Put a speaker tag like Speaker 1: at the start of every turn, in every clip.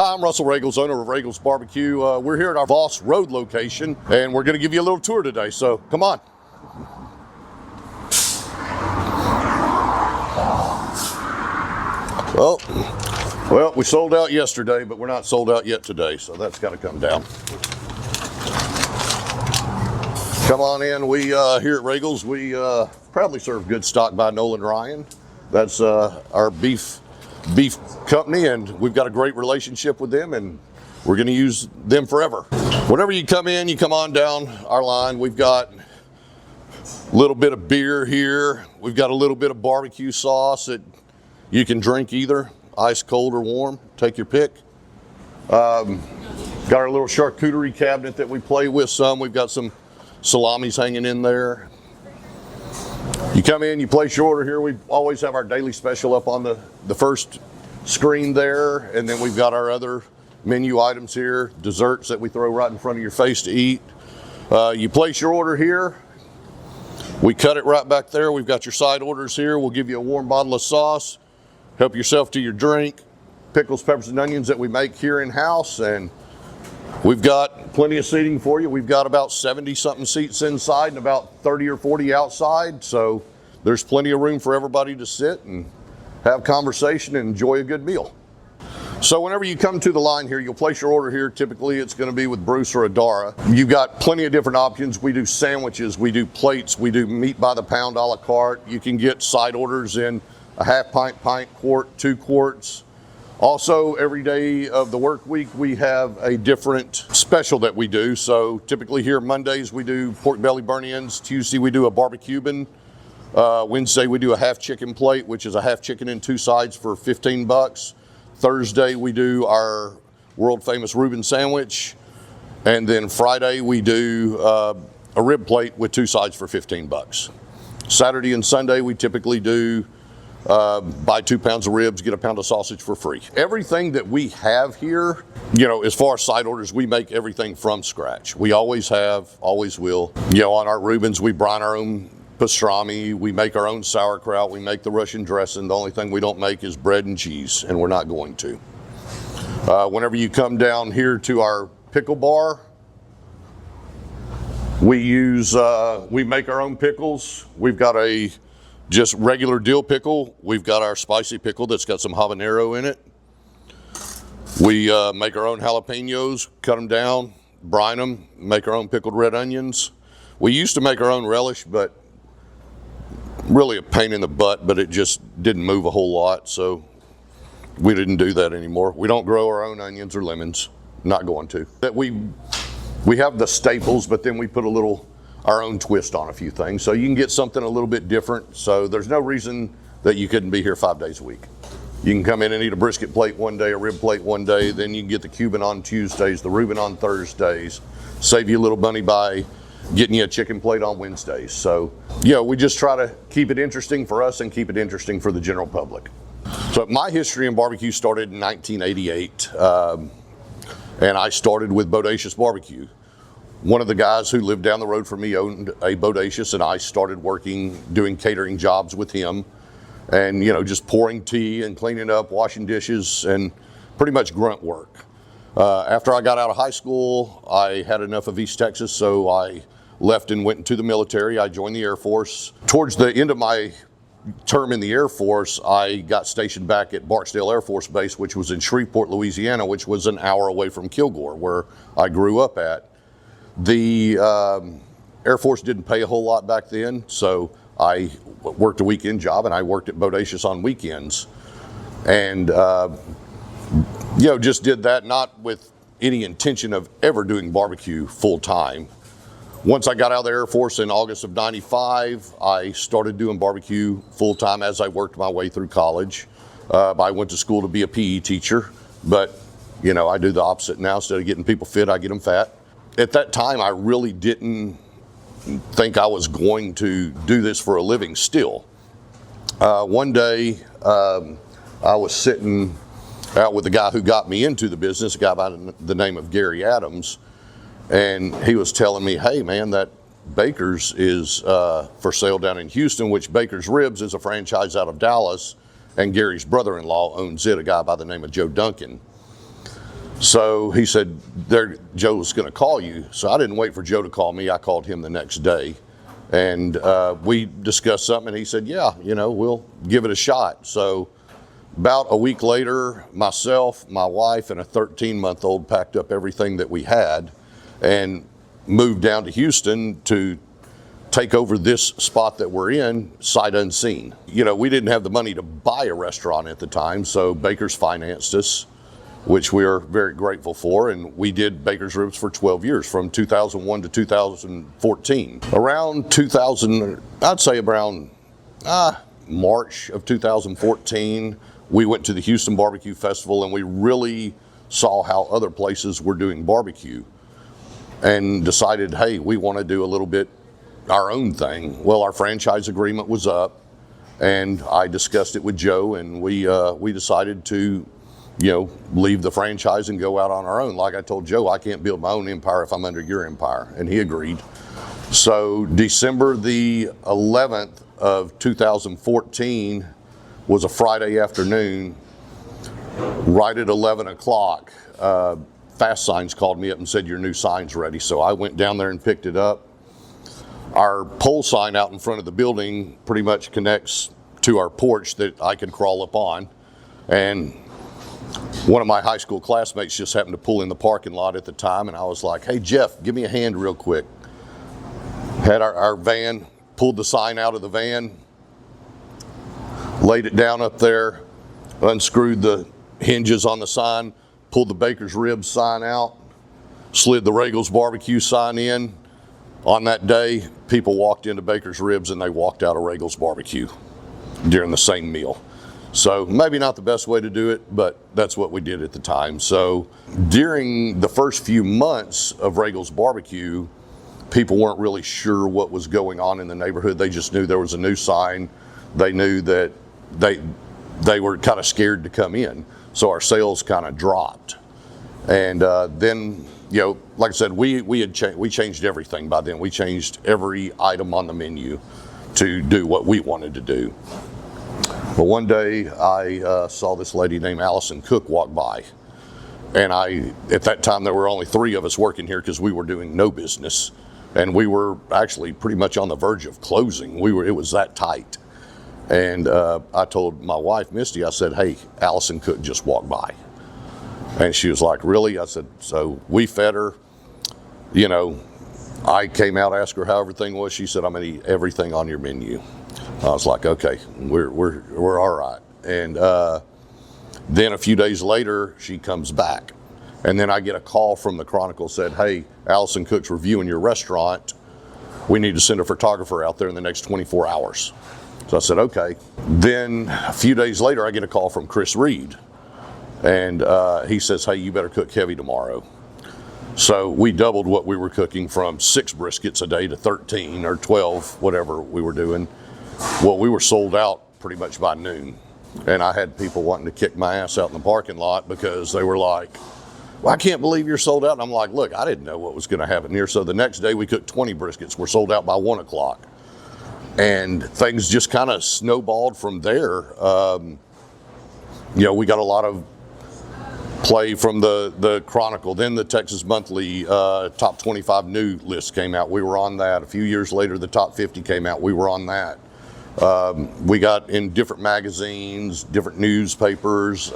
Speaker 1: Hi, I'm Russell Roegels, owner of Roegels Barbecue. We're here at our Voss Road location, and we're going to give you a little tour today, so come on. Well, we sold out yesterday, but we're not sold out yet today, so that's got to come down. Come on in. We here at Roegels, we proudly serve good stock by Nolan Ryan. That's our beef company, and we've got a great relationship with them, and we're going to use them forever. Whenever you come in, you come on down our line. We've got a little bit of beer here. We've got a little bit of barbecue sauce that you can drink either ice, cold, or warm. Take your pick. Got our little charcuterie cabinet that we play with some. We've got some salamis hanging in there. You come in, you place your order here. We always have our daily special up on the first screen there, and then we've got our other menu items here, desserts that we throw right in front of your face to eat. You place your order here. We cut it right back there. We've got your side orders here. We'll give you a warm bottle of sauce. Help yourself to your drink. Pickles, peppers, and onions that we make here in-house, and we've got plenty of seating for you. We've got about 70-something seats inside and about 30 or 40 outside, so there's plenty of room for everybody to sit and have conversation and enjoy a good meal. So whenever you come to the line here, you'll place your order here. Typically, it's going to be with Bruce or Adara. You've got plenty of different options. We do sandwiches, we do plates, we do meat by the pound a la carte. You can get side orders in a half pint, quart, 2 quarts. Also, every day of the work week, we have a different special that we do. So typically here Mondays, we do pork belly burn-ins. Tuesday, we do a barbecuebin. Wednesday, we do a half chicken plate, which is a half chicken and 2 sides for 15 bucks. Thursday, we do our world famous Reuben sandwich. And then Friday, we do a rib plate with 2 sides for 15 bucks. Saturday and Sunday, we typically do buy 2 pounds of ribs, get a pound of sausage for free. Everything that we have here, as far as side orders, we make everything from scratch. We always have, always will. On our Reubens, we brine our own pastrami, we make our own sauerkraut, we make the Russian dressing. The only thing we don't make is bread and cheese, and we're not going to. Whenever you come down here to our pickle bar, we make our own pickles. We've got a just regular dill pickle. We've got our spicy pickle that's got some habanero in it. We make our own jalapenos, cut them down, brine them, make our own pickled red onions. We used to make our own relish, but really a pain in the butt, but it just didn't move a whole lot, so we didn't do that anymore. We don't grow our own onions or lemons, not going to. That we have the staples, but then we put our own twist on a few things, so you can get something a little bit different. So there's no reason that you couldn't be here 5 days a week. You can come in and eat a brisket plate one day, a rib plate one day, then you can get the Cuban on Tuesdays, the Reuben on Thursdays, save you a little money by getting you a chicken plate on Wednesdays. So, we just try to keep it interesting for us and keep it interesting for the general public. So my history in barbecue started in 1988, and I started with Bodacious Barbecue. One of the guys who lived down the road from me owned a Bodacious, and I started doing catering jobs with him, and just pouring tea and cleaning up, washing dishes, and pretty much grunt work. After I got out of high school, I had enough of East Texas, so I left and went into the military. I joined the Air Force. Towards the end of my term in the Air Force, I got stationed back at Barksdale Air Force Base, which was in Shreveport, Louisiana, which was an hour away from Kilgore, where I grew up at. The Air Force didn't pay a whole lot back then, so I worked a weekend job, and I worked at Bodacious on weekends. And, just did that, not with any intention of ever doing barbecue full time. Once I got out of the Air Force in August of '95, I started doing barbecue full time as I worked my way through college. I went to school to be a PE teacher, but, I do the opposite now. Instead of getting people fit, I get them fat. At that time, I really didn't think I was going to do this for a living still. One day, I was sitting out with the guy who got me into the business, a guy by the name of Gary Adams, and he was telling me, hey man, that Baker's is for sale down in Houston, which Baker's Ribs is a franchise out of Dallas, and Gary's brother-in-law owns it, a guy by the name of Joe Duncan. So he said, Joe was going to call you. So I didn't wait for Joe to call me. I called him the next day. And we discussed something, and he said, yeah, we'll give it a shot. So about a week later, myself, my wife, and a 13-month-old packed up everything that we had and moved down to Houston to take over this spot that we're in, sight unseen. We didn't have the money to buy a restaurant at the time, so Baker's financed us, which we are very grateful for, and we did Baker's Ribs for 12 years, from 2001 to 2014. Around 2000, I'd say around March of 2014, we went to the Houston BBQ Festival, and we really saw how other places were doing barbecue and decided, hey, we want to do a little bit our own thing. Well, our franchise agreement was up, and I discussed it with Joe, and we decided to leave the franchise and go out on our own. Like I told Joe, I can't build my own empire if I'm under your empire, and he agreed. So December the 11th of 2014 was a Friday afternoon. Right at 11 o'clock, Fast Signs called me up and said, your new sign's ready. So I went down there and picked it up. Our pole sign out in front of the building pretty much connects to our porch that I can crawl up on. And one of my high school classmates just happened to pull in the parking lot at the time, and I was like, hey, Jeff, give me a hand real quick. Had our van, pulled the sign out of the van, laid it down up there, unscrewed the hinges on the sign, pulled the Baker's Ribs sign out, slid the Roegels Barbecue sign in. On that day, people walked into Baker's Ribs and they walked out of Roegels Barbecue during the same meal. So maybe not the best way to do it, but that's what we did at the time. So during the first few months of Roegels Barbecue, people weren't really sure what was going on in the neighborhood. They just knew there was a new sign. They knew that they were kind of scared to come in. So our sales kind of dropped. And then, like I said, we changed everything by then. We changed every item on the menu to do what we wanted to do. But one day I saw this lady named Allison Cook walk by, and at that time there were only 3 of us working here because we were doing no business, and we were actually pretty much on the verge of closing. It was that tight. And I told my wife, Misty, I said, hey, Allison Cook just walked by. And she was like, really? I said, so we fed her. I came out, asked her how everything was. She said, I'm gonna eat everything on your menu. I was like, okay, we're all right. And then a few days later, she comes back. And then I get a call from the Chronicle, said, hey, Allison Cook's reviewing your restaurant. We need to send a photographer out there in the next 24 hours. So I said, okay. Then a few days later, I get a call from Chris Reed. And he says, hey, you better cook heavy tomorrow. So we doubled what we were cooking from 6 briskets a day to 13 or 12, whatever we were doing. Well, we were sold out pretty much by noon. And I had people wanting to kick my ass out in the parking lot because they were like, well, I can't believe you're sold out. And I'm like, look, I didn't know what was going to happen here. So the next day we cooked 20 briskets. We're sold out by 1 o'clock. And things just kind of snowballed from there. We got a lot of play from the Chronicle. Then the Texas Monthly top 25 new list came out. We were on that. A few years later, the top 50 came out. We were on that. We got in different magazines, different newspapers.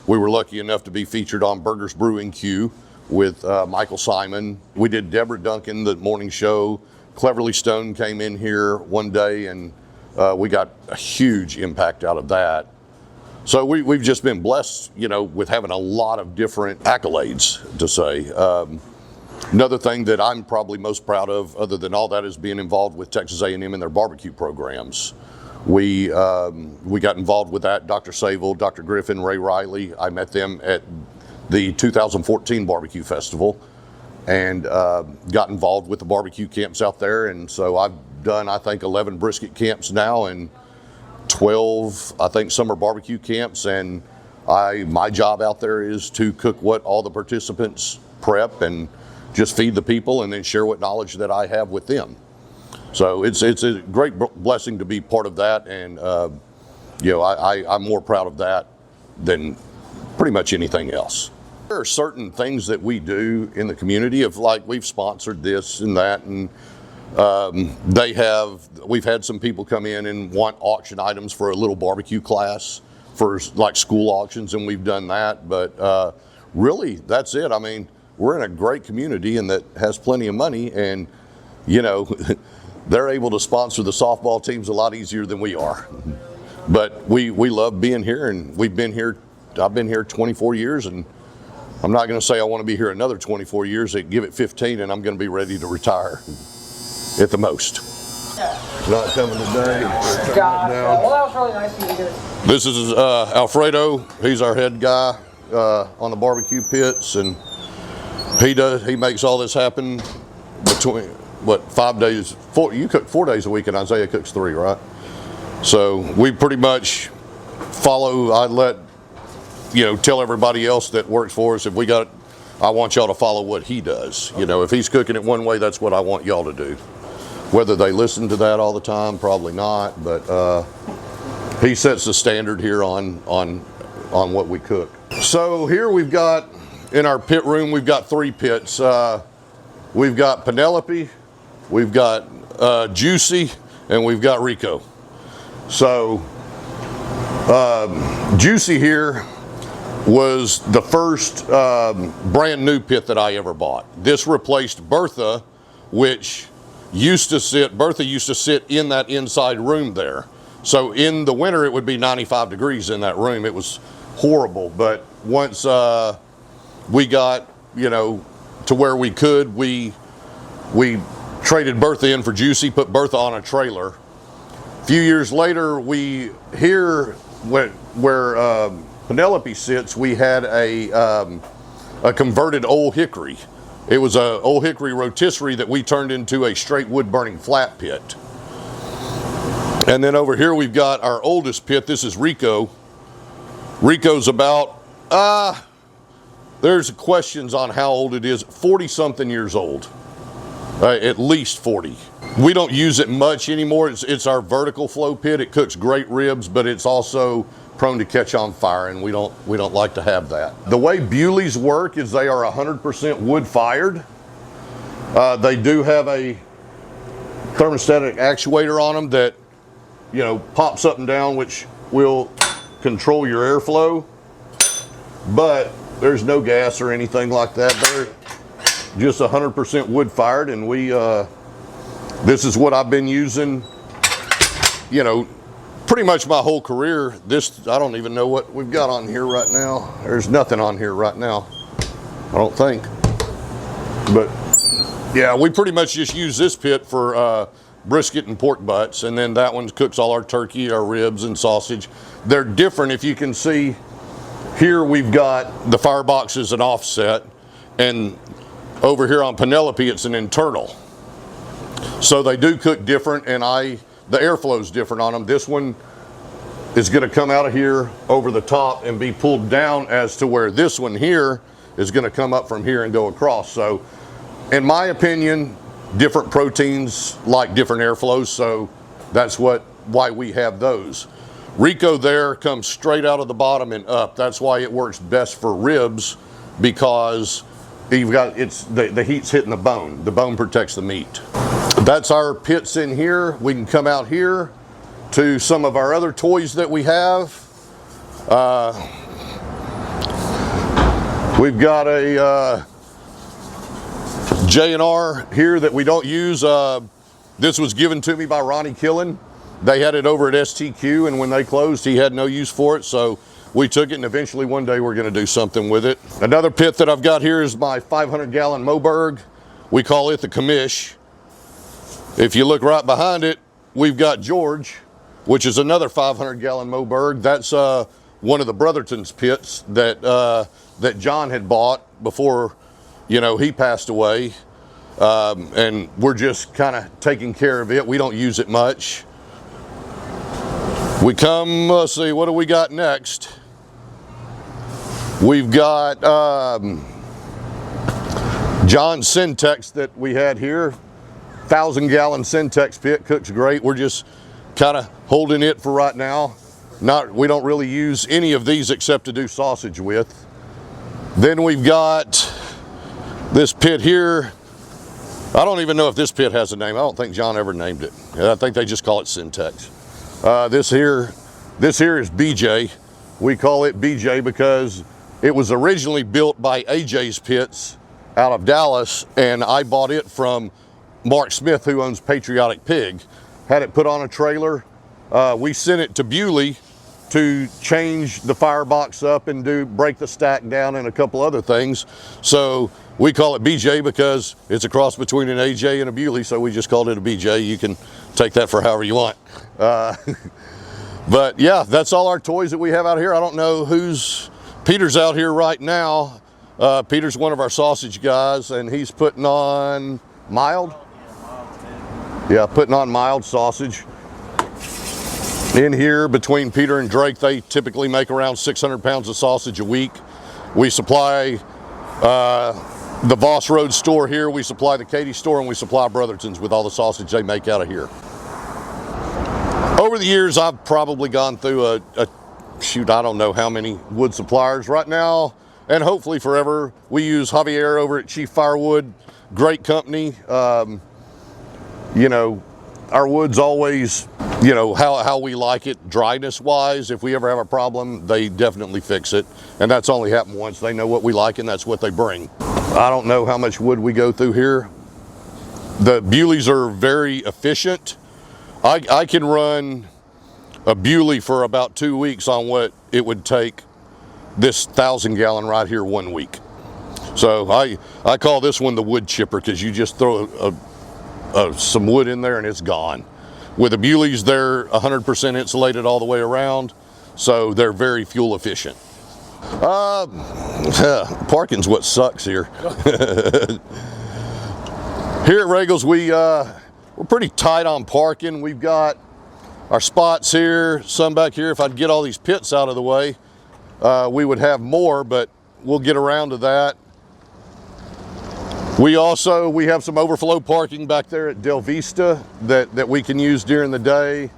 Speaker 1: We were lucky enough to be featured on Burgers Brewing Q with Michael Simon. We did Deborah Duncan, the morning show. Cleverly Stone came in here one day, and we got a huge impact out of that. So we've just been blessed, with having a lot of different accolades, to say. Another thing that I'm probably most proud of, other than all that, is being involved with Texas A&M and their barbecue programs. We got involved with that. Dr. Saville, Dr. Griffin, Ray Riley. I met them at the 2014 Barbecue Festival, and got involved with the barbecue camps out there. And so I've done, I think, 11 brisket camps now, and 12, I think, summer barbecue camps. And my job out there is to cook what all the participants prep and just feed the people, and then share what knowledge that I have with them. So it's a great blessing to be part of that. And I'm more proud of that than pretty much anything else. There are certain things that we do in the community of, like, we've sponsored this and that, and we've had some people come in and want auction items for a little barbecue class for like school auctions, and we've done that, but really that's it. I mean, we're in a great community and that has plenty of money, and you know, they're able to sponsor the softball teams a lot easier than we are. But we love being here, and we've been here, I've been here 24 years, and I'm not going to say I want to be here another 24 years. They give it 15 and I'm going to be ready to retire at the most. Not coming today.
Speaker 2: Gosh, well, that was really nice of you to do.
Speaker 1: This is Alfredo. He's our head guy on the barbecue pits, and he makes all this happen between, what, 5 days, you cook 4 days a week and Isaiah cooks 3, right? So we pretty much follow, tell everybody else that works for us, I want y'all to follow what he does. You know, if he's cooking it one way, that's what I want y'all to do. Whether they listen to that all the time, probably not, but he sets the standard here on what we cook. So here we've got, in our pit room, we've got 3 pits. We've got Penelope, we've got Juicy, and we've got Rico. So Juicy here was the first brand new pit that I ever bought. This replaced Bertha, which Bertha used to sit in that inside room there. So in the winter, it would be 95 degrees in that room. It was horrible. But once we got, to where we could, we traded Bertha in for Juicy, put Bertha on a trailer. A few years later, where Penelope sits, we had a converted old hickory. It was an old hickory rotisserie that we turned into a straight wood burning flat pit. And then over here we've got our oldest pit. This is Rico. Rico's about, there's questions on how old it is, 40 something years old, at least 40. We don't use it much anymore. It's our vertical flow pit. It cooks great ribs, but it's also prone to catch on fire, and we don't like to have that. The way Bewley's work is they are 100% wood fired. They do have a thermostatic actuator on them that pops up and down, which will control your airflow, but there's no gas or anything like that. They're just 100% wood fired, and this is what I've been using, pretty much my whole career. I don't even know what we've got on here right now. There's nothing on here right now, I don't think. But yeah, we pretty much just use this pit for brisket and pork butts, and then that one cooks all our turkey, our ribs, and sausage. They're different. If you can see here, we've got the firebox is an offset, and over here on Penelope, it's an internal. So they do cook different, and the airflow is different on them. This one is going to come out of here over the top and be pulled down, as to where this one here is going to come up from here and go across. So in my opinion, different proteins like different airflows, so that's why we have those. Rico there comes straight out of the bottom and up. That's why it works best for ribs, because you've got, the heat's hitting the bone. The bone protects the meat. That's our pits in here. We can come out here to some of our other toys that we have. We've got a J&R here that we don't use. This was given to me by Ronnie Killen. They had it over at STQ, and when they closed, he had no use for it, so we took it, and eventually one day we're going to do something with it. Another pit that I've got here is my 500-gallon Moberg. We call it the commish. If you look right behind it, we've got George, which is another 500-gallon Moberg. That's one of the Brotherton's pits that John had bought before, he passed away. And we're just kind of taking care of it. We don't use it much. Let's see, what do we got next? We've got John's Syntex that we had here. 1,000-gallon Syntex pit, cooks great. We're just kind of holding it for right now. We don't really use any of these except to do sausage with. Then we've got this pit here. I don't even know if this pit has a name. I don't think John ever named it. I think they just call it Syntex. This here is BJ. We call it BJ because it was originally built by AJ's Pits out of Dallas, and I bought it from Mark Smith, who owns Patriotic Pig. Had it put on a trailer. We sent it to Bewley to change the firebox up and break the stack down and a couple other things. So we call it BJ because it's a cross between an AJ and a Bewley, so we just called it a BJ. You can take that for however you want. But yeah, that's all our toys that we have out here. I don't know Peter's out here right now. Peter's one of our sausage guys, and he's putting on mild. Yeah, putting on mild sausage. In here, between Peter and Drake, they typically make around 600 pounds of sausage a week. We supply the Voss Road store here, we supply the Katy store, and we supply Brotherton's with all the sausage they make out of here. Over the years, I've probably gone through shoot, I don't know how many wood suppliers. Right now, and hopefully forever, we use Javier over at Chief Firewood. Great company. You know, our wood's always, you know, how we like it, dryness wise. If we ever have a problem, they definitely fix it. And that's only happened once. They know what we like, and that's what they bring. I don't know how much wood we go through here. The Bewleys are very efficient. I can run a Bewley for about 2 weeks on what it would take this 1,000-gallon right here 1 week. So I call this one the wood chipper, because you just throw some wood in there and it's gone. With the Bewleys, they're 100% insulated all the way around, so they're very fuel efficient. Parking's what sucks here. Here at Roegels, we're pretty tight on parking. We've got our spots here, some back here. If I'd get all these pits out of the way, we would have more, but we'll get around to that. We have some overflow parking back there at Del Vista that we can use during the day.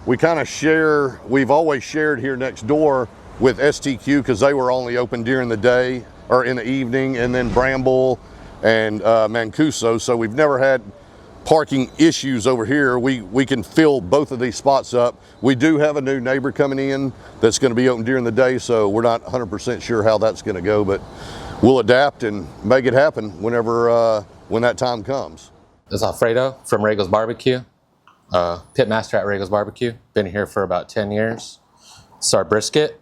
Speaker 1: We kind of share, we've always shared here next door with STQ because they were only open during the day or in the evening, and then Bramble and Mancuso. So we've never had parking issues over here. We can fill both of these spots up. We do have a new neighbor coming in that's going to be open during the day, so we're not 100% sure how that's going to go, but we'll adapt and make it happen when that time comes.
Speaker 3: This is Alfredo from Roegels Barbecue, pit master at Roegels Barbecue. Been here for about 10 years. It's our brisket.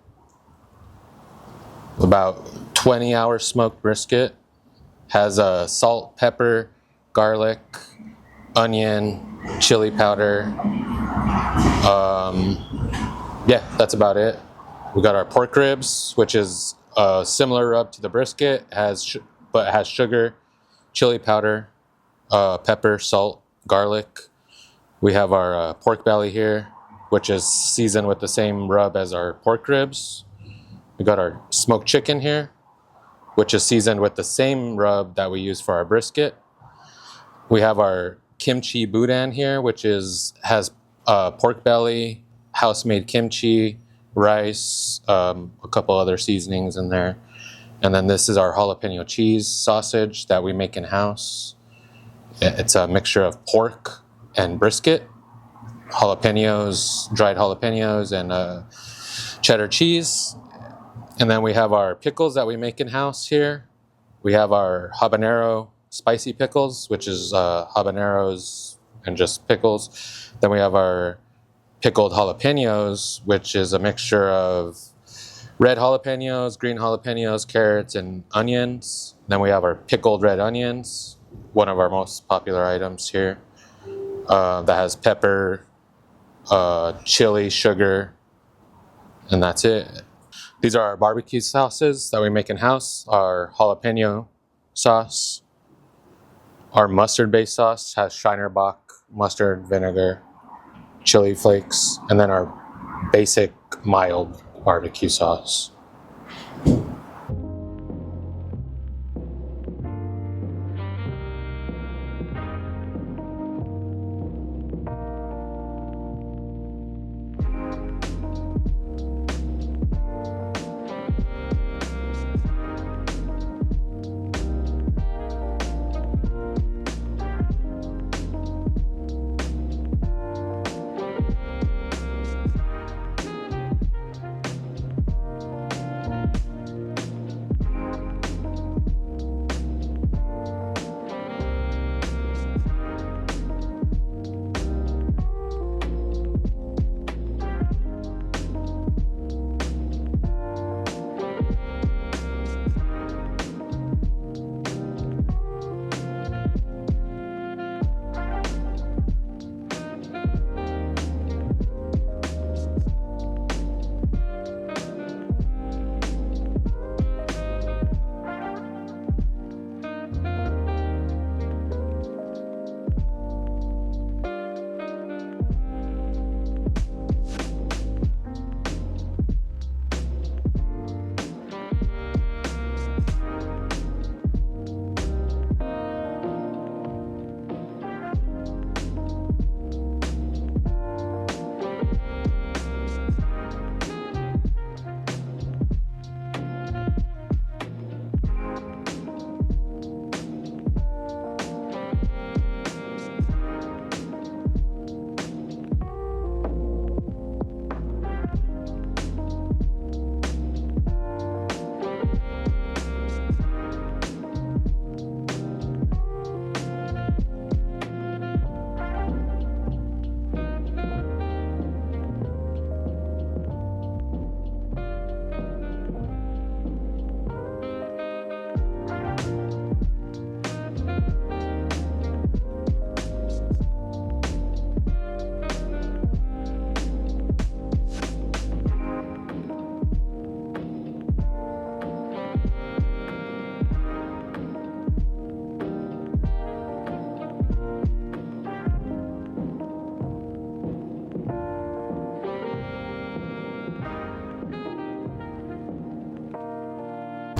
Speaker 3: About 20-hour smoked brisket. Has salt, pepper, garlic, onion, chili powder. Yeah, that's about it. We got our pork ribs, which is a similar rub to the brisket, but it has sugar, chili powder, pepper, salt, garlic. We have our pork belly here, which is seasoned with the same rub as our pork ribs. We got our smoked chicken here, which is seasoned with the same rub that we use for our brisket. We have our kimchi boudin here, which has pork belly, house-made kimchi, rice, a couple other seasonings in there. And then this is our jalapeno cheese sausage that we make in-house. It's a mixture of pork and brisket, jalapenos, dried jalapenos, and cheddar cheese. And then we have our pickles that we make in-house here. We have our habanero spicy pickles, which is habaneros and just pickles. Then we have our pickled jalapenos, which is a mixture of red jalapenos, green jalapenos, carrots, and onions. Then we have our pickled red onions, one of our most popular items here, that has pepper, chili, sugar, and that's it. These are our barbecue sauces that we make in-house. Our jalapeno sauce. Our mustard-based sauce has Shiner Bach, mustard, vinegar, chili flakes, and then our basic mild barbecue sauce.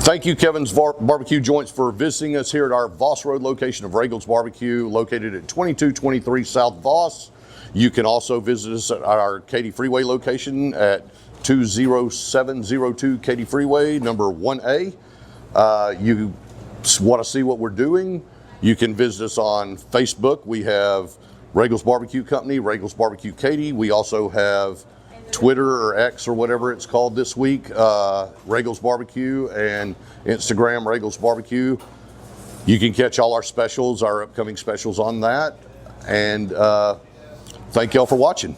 Speaker 1: Thank you, Kevin's Barbecue Joints, for visiting us here at our Voss Road location of Ruegels Barbecue, located at 2223 South Voss. You can also visit us at our Katy Freeway location at 20702 Katy Freeway, number 1A. You want to see what we're doing, you can visit us on Facebook. We have Ruegels Barbecue Company, Ruegels Barbecue Katy. We also have Twitter or X or whatever it's called this week, Ruegels Barbecue, and Instagram, Ruegels Barbecue. You can catch all our specials, our upcoming specials on that. And thank y'all for watching.